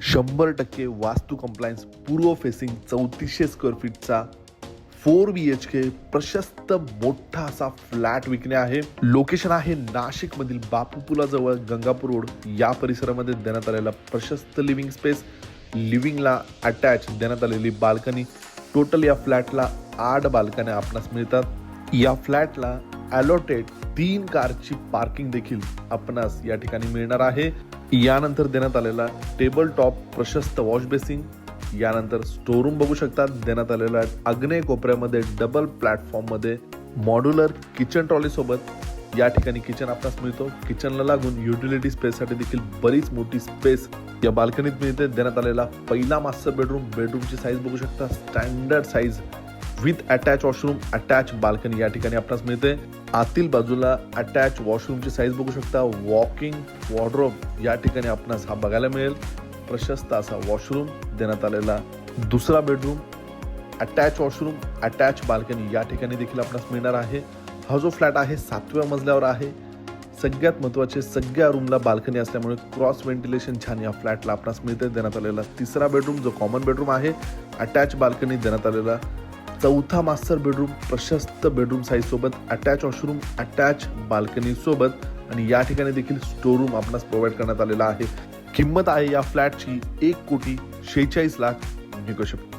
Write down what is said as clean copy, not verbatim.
100% वास्तू कंप्लायन्स पूर्व facing 3400 square फीटचा 4BHK प्रशस्त मोठा असा फ्लॅट विकणे आहे. लोकेशन आहे नाशिक मधील बापू पुलाजवळ गंगापूर रोड या परिसरामध्ये देण्यात आलेला प्रशस्त लिव्हिंग स्पेस, लिव्हिंगला अटॅच देण्यात आलेली बाल्कनी. टोटल या फ्लॅटला 8 बाल्कन्या आपणास मिळतात. या फ्लॅटला अलॉटेड 3 कारची पार्किंग देखील आपणास या ठिकाणी मिळणार आहे. यानंतर देण्यात आलेला टेबल टॉप प्रशस्त वॉश बेसिंग, यानंतर स्टोरूम बघू शकतात. देण्यात आलेला आग्नेय कोपऱ्यामध्ये डबल प्लॅटफॉर्म मध्ये मॉड्युलर किचन ट्रॉली सोबत या ठिकाणी किचन आपल्यास मिळतो. किचनला लागून युटिलिटी स्पेस साठी देखील बरीच मोठी स्पेस या बाल्कनीत मिळते. देण्यात आलेला पहिला मास्टर बेडरूमची साईज बघू शकता, standard size with attach washroom, attach balcony या ठिकाणी आपल्यास मिळते. आतील बाजूला अटॅच वॉशरूमची साईज बघू शकता. वॉकिंग वॉर्डरोब या ठिकाणी आपणास हा बघायला मिळेल. प्रशस्त असा वॉशरूम देण्यात आलेला दुसरा bedroom, attach washroom, attach balcony या ठिकाणी देखील आपणास मिळणार आहे. हा जो फ्लॅट आहे 7व्या मजल्यावर आहे. सगळ्यात महत्त्वाचे सगळ्या रूमला बाल्कनी असल्यामुळे क्रॉस व्हेंटिलेशन छान या फ्लॅटला आपणास मिळते. देण्यात आलेला तिसरा बेडरूम जो कॉमन बेडरूम आहे, अटॅच बाल्कनी देण्यात आलेला चौथा मास्टर बेडरूम प्रशस्त बेडरूम साईज सोबत, अटॅच वॉशरूम, अटॅच बाल्कनी सोबत आणि या ठिकाणी देखील स्टोरूम आपणास प्रोव्हाइड करण्यात आलेला आहे. किंमत आहे या फ्लॅटची 1,46,00,000 निगोशिएबल.